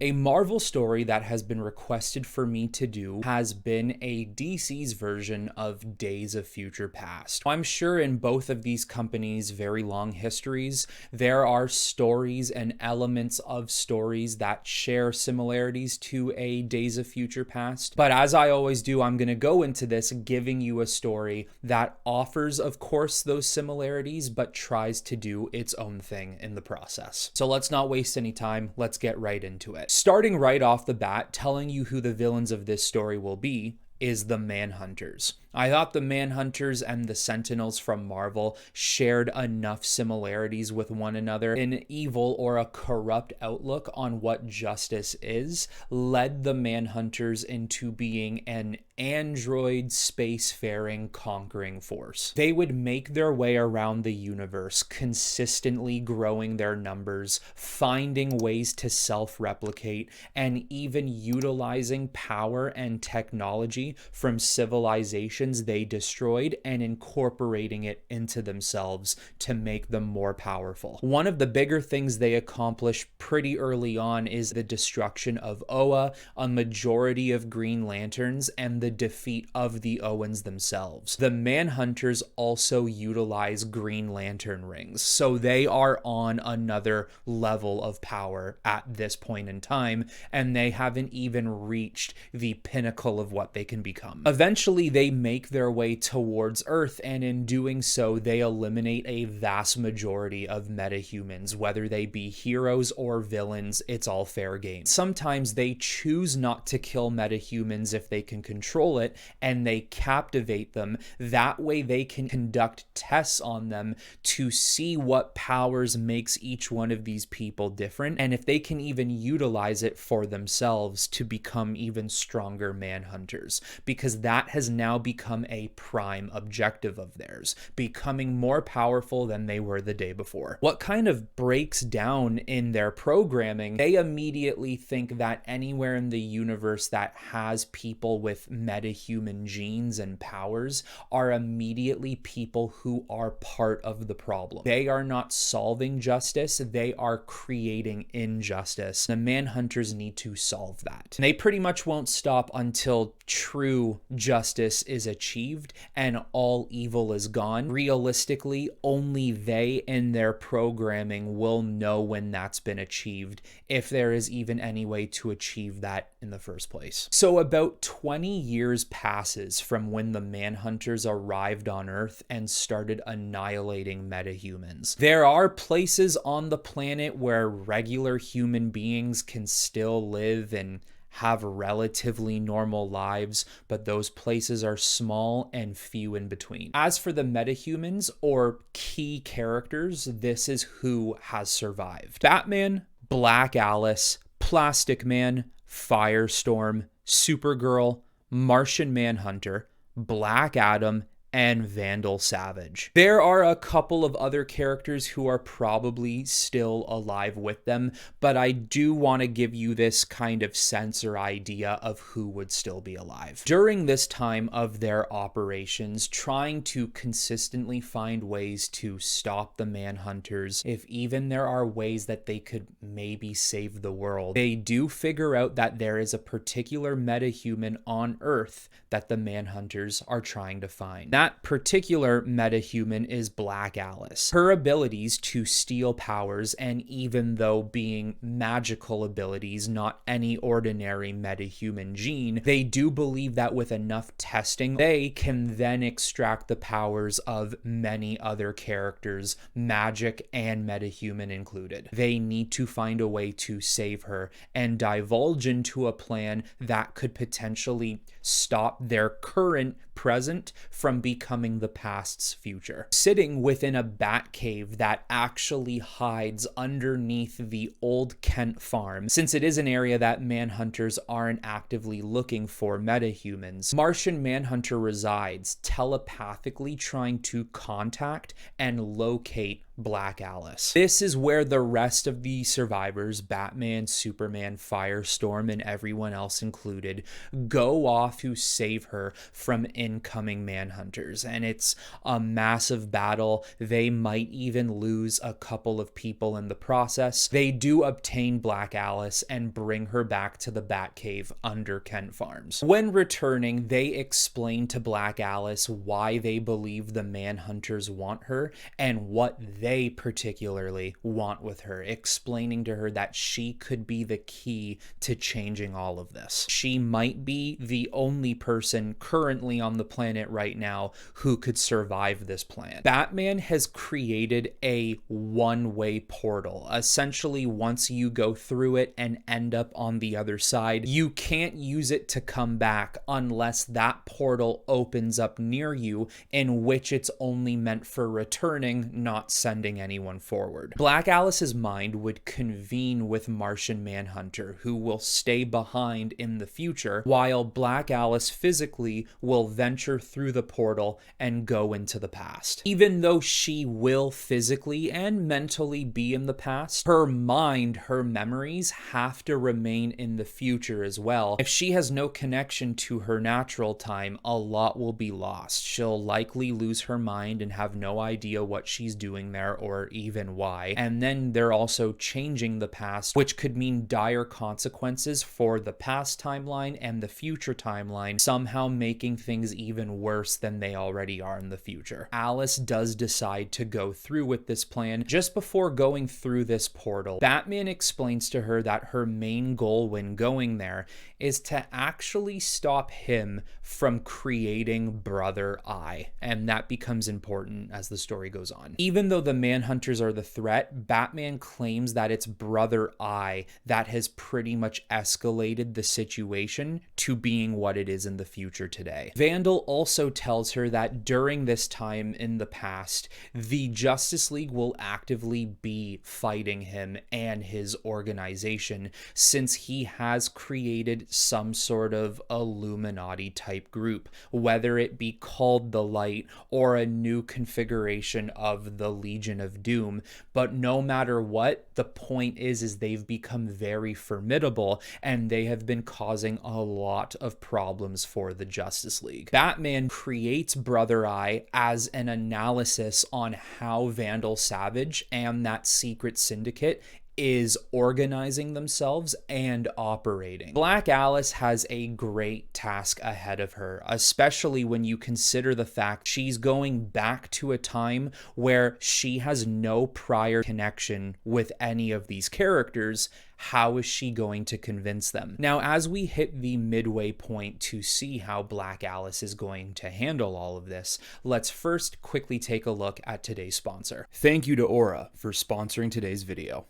A Marvel story that has been requested for me to do has been a DC's version of Days of Future Past. I'm sure in both of these companies' very long histories, there are stories and elements of stories that share similarities to a Days of Future Past. But as I always do, I'm going to go into this giving you a story that offers, of course, those similarities, but tries to do its own thing in the process. So let's not waste any time. Let's get right into it. Starting right off the bat, telling you who the villains of this story will be is the Manhunters. I thought the Manhunters and the Sentinels from Marvel shared enough similarities with one another. An evil or a corrupt outlook on what justice is led the Manhunters into being an android spacefaring conquering force. They would make their way around the universe, consistently growing their numbers, finding ways to self-replicate, and even utilizing power and technology from civilizations they destroyed and incorporating it into themselves to make them more powerful. One of the bigger things they accomplish pretty early on is the destruction of Oa, a majority of Green Lanterns, and the defeat of the Owens themselves. The Manhunters also utilize Green Lantern rings, so they are on another level of power at this point in time, and they haven't even reached the pinnacle of what they can become. Eventually, they make their way towards Earth, and in doing so, they eliminate a vast majority of metahumans, whether they be heroes or villains. It's all fair game. Sometimes they choose not to kill metahumans if they can control it, and they captivate them. That way they can conduct tests on them to see what powers makes each one of these people different, and if they can even utilize it for themselves to become even stronger Manhunters, because that has now become a prime objective of theirs, becoming more powerful than they were the day before. What kind of breaks down in their programming, they immediately think that anywhere in the universe that has people with metahuman genes and powers are immediately people who are part of the problem. They are not solving justice, they are creating injustice. The Manhunters need to solve that. And they pretty much won't stop until true justice is achieved and all evil is gone. Realistically, only they in their programming will know when that's been achieved, if there is even any way to achieve that in the first place. So about 20 years passes from when the Manhunters arrived on Earth and started annihilating metahumans. There are places on the planet where regular human beings can still live and have relatively normal lives, but those places are small and few in between. As for the metahumans or key characters, this is who has survived. Batman, Black Alice, Plastic Man, Firestorm, Supergirl, Martian Manhunter, Black Adam, and Vandal Savage. There are a couple of other characters who are probably still alive with them, but I do want to give you this kind of sense or idea of who would still be alive. During this time of their operations, trying to consistently find ways to stop the Manhunters, if even there are ways that they could maybe save the world, they do figure out that there is a particular metahuman on Earth that the Manhunters are trying to find. That particular metahuman is Black Alice. Her abilities to steal powers, and even though being magical abilities, not any ordinary metahuman gene, they do believe that with enough testing, they can then extract the powers of many other characters, magic and metahuman included. They need to find a way to save her and divulge into a plan that could potentially stop their current present from becoming the past's future. Sitting within a bat cave that actually hides underneath the old Kent farm, since it is an area that Manhunters aren't actively looking for metahumans, Martian Manhunter resides, telepathically trying to contact and locate Black Alice. This is where the rest of the survivors, Batman, Superman, Firestorm, and everyone else included, go off to save her from incoming Manhunters, and it's a massive battle. They might even lose a couple of people in the process. They do obtain Black Alice and bring her back to the Batcave under Kent Farms. When returning, they explain to Black Alice why they believe the Manhunters want her and what they particularly want with her, explaining to her that she could be the key to changing all of this. She might be the only person currently on the planet right now who could survive this plan. Batman has created a one-way portal. Essentially, once you go through it and end up on the other side, you can't use it to come back unless that portal opens up near you, in which it's only meant for returning, not sending anyone forward. Black Alice's mind would convene with Martian Manhunter, who will stay behind in the future, while Black Alice physically will venture through the portal and go into the past. Even though she will physically and mentally be in the past, her mind, her memories have to remain in the future as well. If she has no connection to her natural time, a lot will be lost. She'll likely lose her mind and have no idea what she's doing there or even why. And then they're also changing the past, which could mean dire consequences for the past timeline and the future timeline, somehow making things even worse than they already are in the future. Alice does decide to go through with this plan. Just before going through this portal, Batman explains to her that her main goal when going there is to actually stop him from creating Brother Eye, and that becomes important as the story goes on. Even though the Manhunters are the threat, Batman claims that it's Brother Eye that has pretty much escalated the situation to being what it is in the future today. Vandal also tells her that during this time in the past, the Justice League will actively be fighting him and his organization, since he has created some sort of Illuminati type group, whether it be called the Light or a new configuration of the Legion of Doom. But no matter what, the point is they've become very formidable, and they have been causing a lot of problems for the Justice League. Batman creates Brother Eye as an analysis on how Vandal Savage and that secret syndicate is organizing themselves and operating. Black Alice has a great task ahead of her, especially when you consider the fact she's going back to a time where she has no prior connection with any of these characters. How is she going to convince them? Now, as we hit the midway point to see how Black Alice is going to handle all of this, let's first quickly take a look at today's sponsor. Thank you to Aura for sponsoring today's video.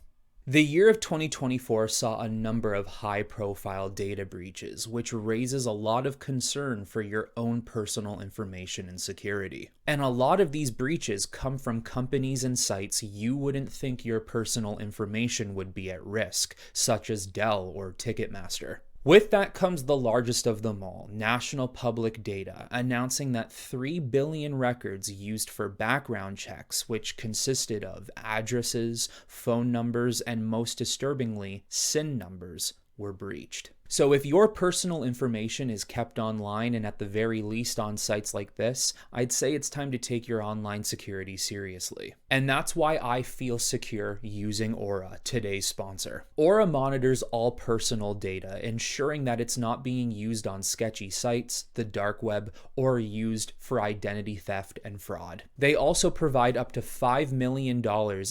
The year of 2024 saw a number of high-profile data breaches, which raises a lot of concern for your own personal information and security. And a lot of these breaches come from companies and sites you wouldn't think your personal information would be at risk, such as Dell or Ticketmaster. With that comes the largest of them all, National Public Data, announcing that 3 billion records used for background checks, which consisted of addresses, phone numbers, and most disturbingly, SIN numbers, were breached. So if your personal information is kept online and at the very least on sites like this, I'd say it's time to take your online security seriously. And that's why I feel secure using Aura, today's sponsor. Aura monitors all personal data, ensuring that it's not being used on sketchy sites, the dark web, or used for identity theft and fraud. They also provide up to $5 million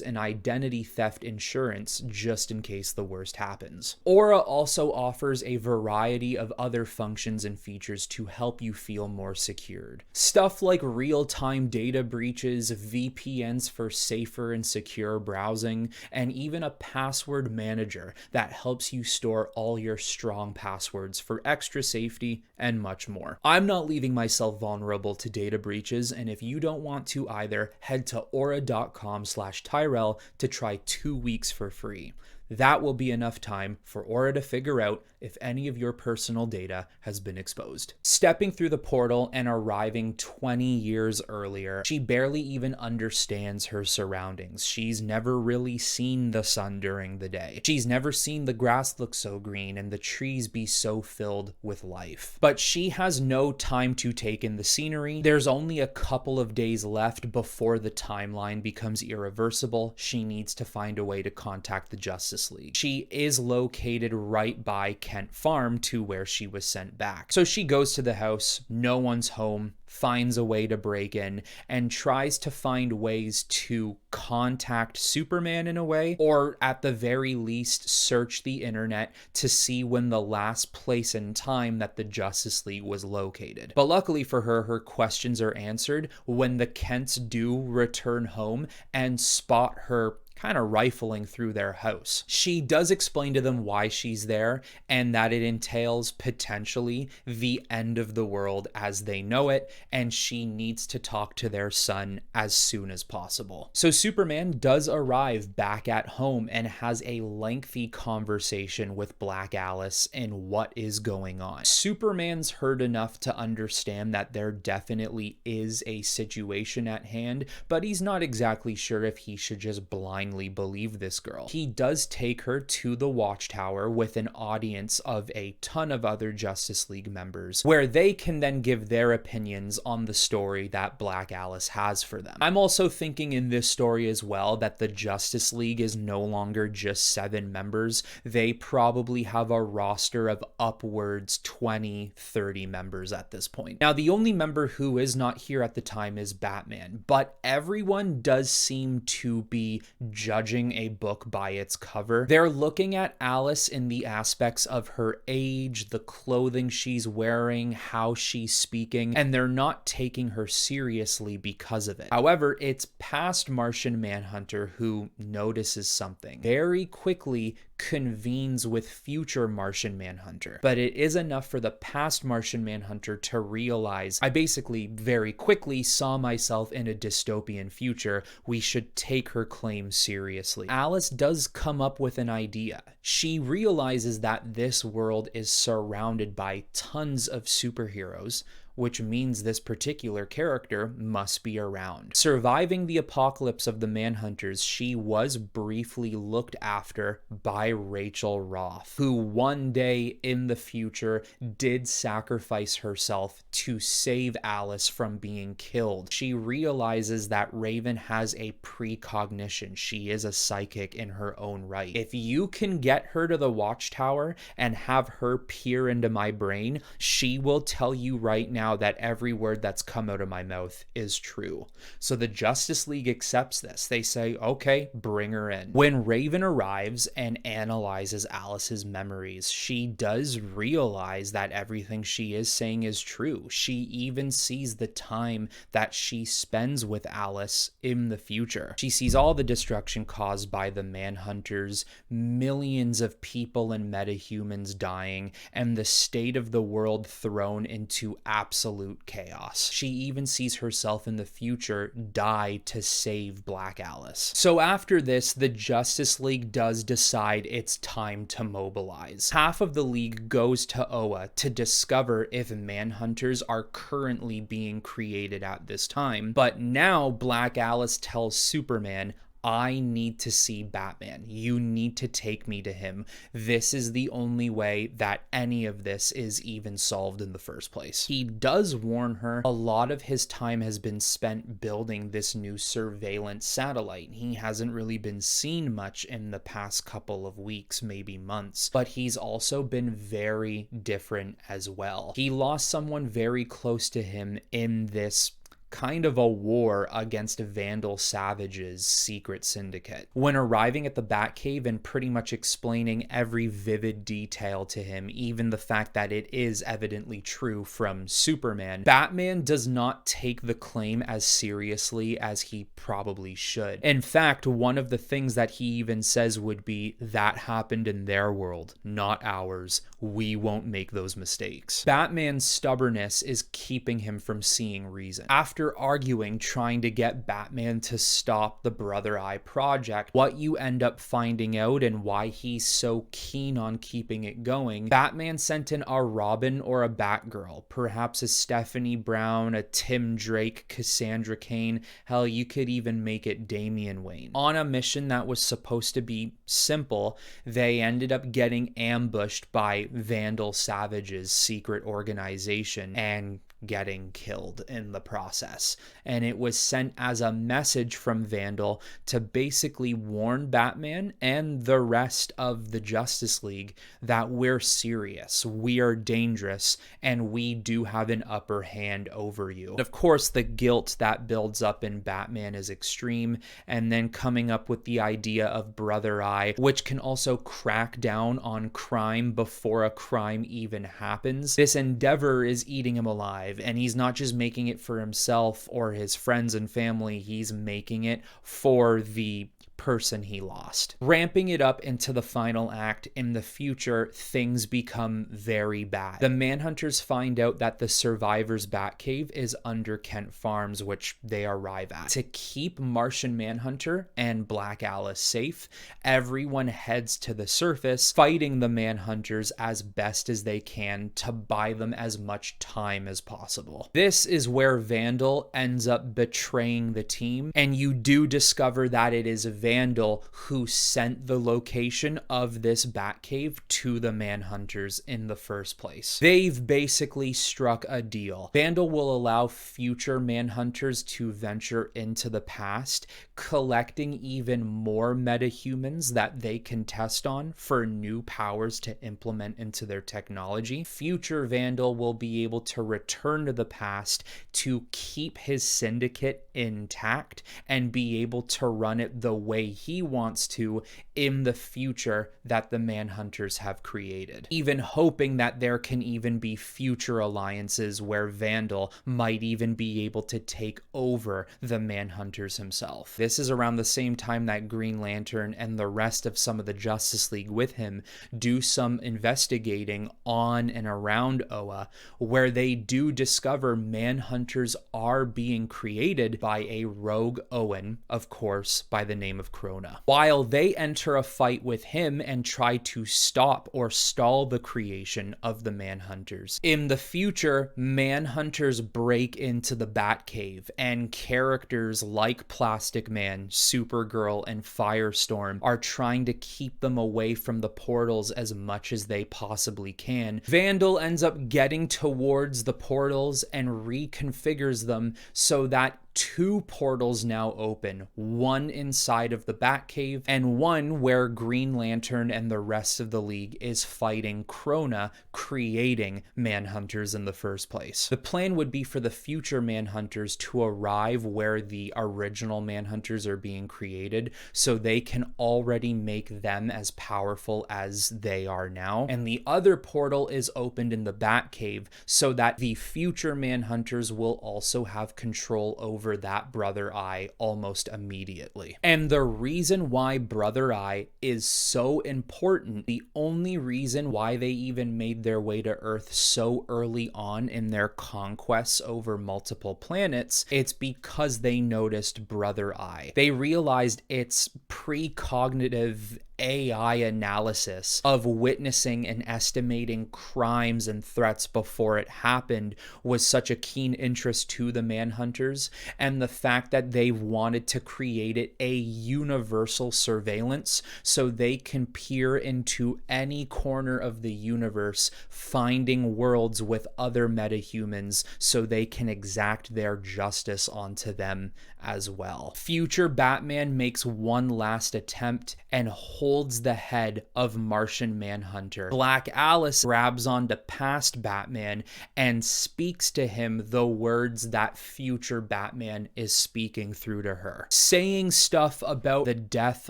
in identity theft insurance just in case the worst happens. Aura also offers a variety of other functions and features to help you feel more secured. Stuff like real-time data breaches, VPNs for safer and secure browsing, and even a password manager that helps you store all your strong passwords for extra safety and much more. I'm not leaving myself vulnerable to data breaches, and if you don't want to either, head to aura.com/Tyrell to try 2 weeks for free. that will be enough time for Aura to figure out if any of your personal data has been exposed. Stepping through the portal and arriving 20 years earlier, she barely even understands her surroundings. She's never really seen the sun during the day. She's never seen the grass look so green and the trees be so filled with life. But she has no time to take in the scenery. There's only a couple of days left before the timeline becomes irreversible. She needs to find a way to contact the Justice League. She is located right by Kent Farm to where she was sent back. So she goes to the house, no one's home, finds a way to break in, and tries to find ways to contact Superman in a way, or at the very least search the internet to see when the last place and time that the Justice League was located. But luckily for her, her questions are answered when the Kents do return home and spot her kind of rifling through their house. She does explain to them why she's there and that it entails potentially the end of the world as they know it, and she needs to talk to their son as soon as possible. So Superman does arrive back at home and has a lengthy conversation with Black Alice and what is going on. Superman's heard enough to understand that there definitely is a situation at hand, but he's not exactly sure if he should just blindly believe this girl. He does take her to the Watchtower with an audience of a ton of other Justice League members, where they can then give their opinions on the story that Black Alice has for them. I'm also thinking in this story as well that the Justice League is no longer just 7 members. They probably have a roster of upwards 20, 30 members at this point. Now, the only member who is not here at the time is Batman, but everyone does seem to be judging a book by its cover. They're looking at Alice in the aspects of her age, the clothing she's wearing, how she's speaking, and they're not taking her seriously because of it. However, it's past Martian Manhunter who notices something. Very quickly convenes with future Martian Manhunter, but it is enough for the past Martian Manhunter to realize, I basically very quickly saw myself in a dystopian future. We should take her claims seriously. Alice does come up with an idea. She realizes that this world is surrounded by tons of superheroes, which means this particular character must be around. Surviving the apocalypse of the Manhunters, she was briefly looked after by Rachel Roth, who one day in the future did sacrifice herself to save Alice from being killed. She realizes that Raven has a precognition. She is a psychic in her own right. If you can get her to the Watchtower and have her peer into my brain, she will tell you right now that every word that's come out of my mouth is true. So the Justice League accepts this. They say, okay, bring her in. When Raven arrives and analyzes Alice's memories, she does realize that everything she is saying is true. She even sees the time that she spends with Alice in the future. She sees all the destruction caused by the Manhunters, millions of people and metahumans dying, and the state of the world thrown into absolute chaos. She even sees herself in the future die to save Black Alice. So after this, the Justice League does decide it's time to mobilize. Half of the League goes to Oa to discover if Manhunters are currently being created at this time. But now Black Alice tells Superman, I need to see Batman. You need to take me to him. This is the only way that any of this is even solved in the first place. He does warn her a lot of his time has been spent building this new surveillance satellite. He hasn't really been seen much in the past couple of weeks, maybe months, but he's also been very different as well. He lost someone very close to him in this kind of a war against Vandal Savage's secret syndicate. When arriving at the Batcave and pretty much explaining every vivid detail to him, even the fact that it is evidently true from Superman, Batman does not take the claim as seriously as he probably should. In fact, one of the things that he even says would be, that happened in their world, not ours. We won't make those mistakes. Batman's stubbornness is keeping him from seeing reason. After after arguing, trying to get Batman to stop the Brother Eye project, what you end up finding out and why he's so keen on keeping it going, Batman sent in a Robin or a Batgirl, perhaps a Stephanie Brown, a Tim Drake, Cassandra Cain, hell, you could even make it Damian Wayne. On a mission that was supposed to be simple, they ended up getting ambushed by Vandal Savage's secret organization and getting killed in the process. And it was sent as a message from Vandal to basically warn Batman and the rest of the Justice League that we're serious, we are dangerous, and we do have an upper hand over you. Of course, the guilt that builds up in Batman is extreme, and then coming up with the idea of Brother Eye, which can also crack down on crime before a crime even happens. This endeavor is eating him alive. And he's not just making it for himself or his friends and family, he's making it for the person he lost. Ramping it up into the final act, in the future, things become very bad. The Manhunters find out that the survivor's Batcave is under Kent Farms, which they arrive at. To keep Martian Manhunter and Black Alice safe, everyone heads to the surface, fighting the Manhunters as best as they can to buy them as much time as possible. This is where Vandal ends up betraying the team, and you do discover that it is Vandal who sent the location of this Batcave to the Manhunters in the first place. They've basically struck a deal. Vandal will allow future Manhunters to venture into the past, collecting even more metahumans that they can test on for new powers to implement into their technology. Future Vandal will be able to return to the past to keep his syndicate intact and be able to run it the way he wants to in the future that the Manhunters have created. Even hoping that there can even be future alliances where Vandal might even be able to take over the Manhunters himself. This is around the same time that Green Lantern and the rest of some of the Justice League with him do some investigating on and around Oa, where they do discover Manhunters are being created by a rogue Owen, of course, by the name of Krona. While they enter a fight with him and try to stop or stall the creation of the Manhunters. In the future, Manhunters break into the Batcave, and characters like Plastic Man, Supergirl, and Firestorm are trying to keep them away from the portals as much as they possibly can. Vandal ends up getting towards the portals and reconfigures them so that two portals now open, one inside of the Batcave and one where Green Lantern and the rest of the League is fighting Krona, creating Manhunters in the first place. The plan would be for the future Manhunters to arrive where the original Manhunters are being created so they can already make them as powerful as they are now. And the other portal is opened in the Batcave so that the future Manhunters will also have control over that Brother Eye almost immediately. And the reason why Brother Eye is so important, the only reason why they even made their way to Earth so early on in their conquests over multiple planets, it's because they noticed Brother Eye. They realized its precognitive AI analysis of witnessing and estimating crimes and threats before it happened was such a keen interest to the Manhunters, and the fact that they wanted to create it a universal surveillance so they can peer into any corner of the universe, finding worlds with other metahumans so they can exact their justice onto them as well. Future Batman makes one last attempt and holds the head of Martian Manhunter. Black Alice grabs onto past Batman and speaks to him the words that future Batman is speaking through to her. Saying stuff about the death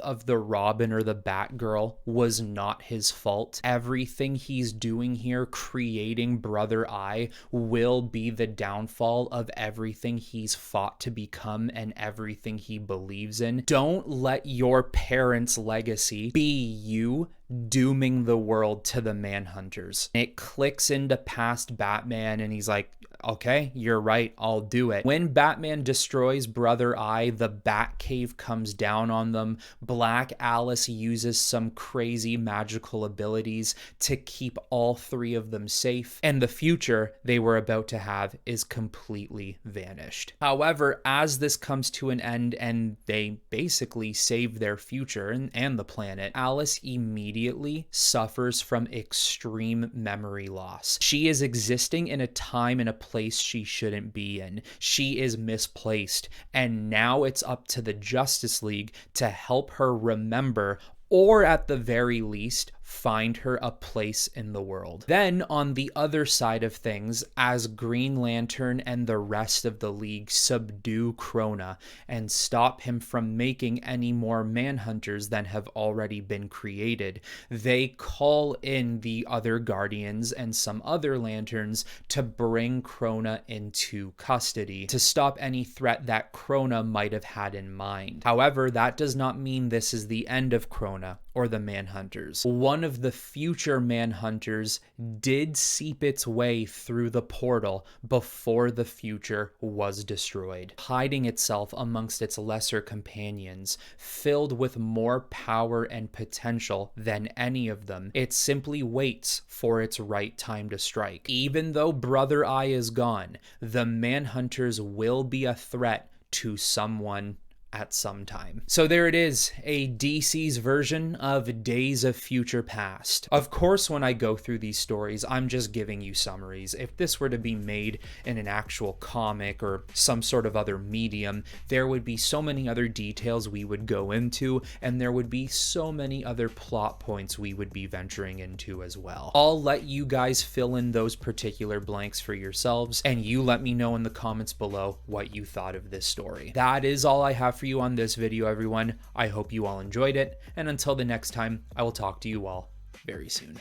of the Robin or the Batgirl was not his fault. Everything he's doing here, creating Brother Eye, will be the downfall of everything he's fought to become and everything he believes in. Don't let your parents' legacy be you dooming the world to the Manhunters. It clicks into past Batman and he's like, Okay, you're right, I'll do it. When Batman destroys Brother Eye, the Batcave comes down on them. Black Alice uses some crazy magical abilities to keep all three of them safe, and the future they were about to have is completely vanished. However, as this comes to an end and they basically save their future and the planet, Alice immediately suffers from extreme memory loss. She is existing in a time and a place she shouldn't be in. She is misplaced, and now it's up to the Justice League to help her remember, or at the very least, find her a place in the world. Then, on the other side of things, as Green Lantern and the rest of the League subdue Krona and stop him from making any more Manhunters than have already been created, they call in the other Guardians and some other Lanterns to bring Krona into custody to stop any threat that Krona might have had in mind. However, that does not mean this is the end of Krona or the Manhunters. One of the future Manhunters did seep its way through the portal before the future was destroyed, hiding itself amongst its lesser companions, filled with more power and potential than any of them. It simply waits for its right time to strike. Even though Brother Eye is gone, the Manhunters will be a threat to someone at some time. So there it is, a DC's version of Days of Future Past. Of course, when I go through these stories, I'm just giving you summaries. If this were to be made in an actual comic or some sort of other medium, there would be so many other details we would go into, and there would be so many other plot points we would be venturing into as well. I'll let you guys fill in those particular blanks for yourselves, and you let me know in the comments below what you thought of this story. That is all I have for you on this video, everyone. I hope you all enjoyed it, and until the next time, I will talk to you all very soon.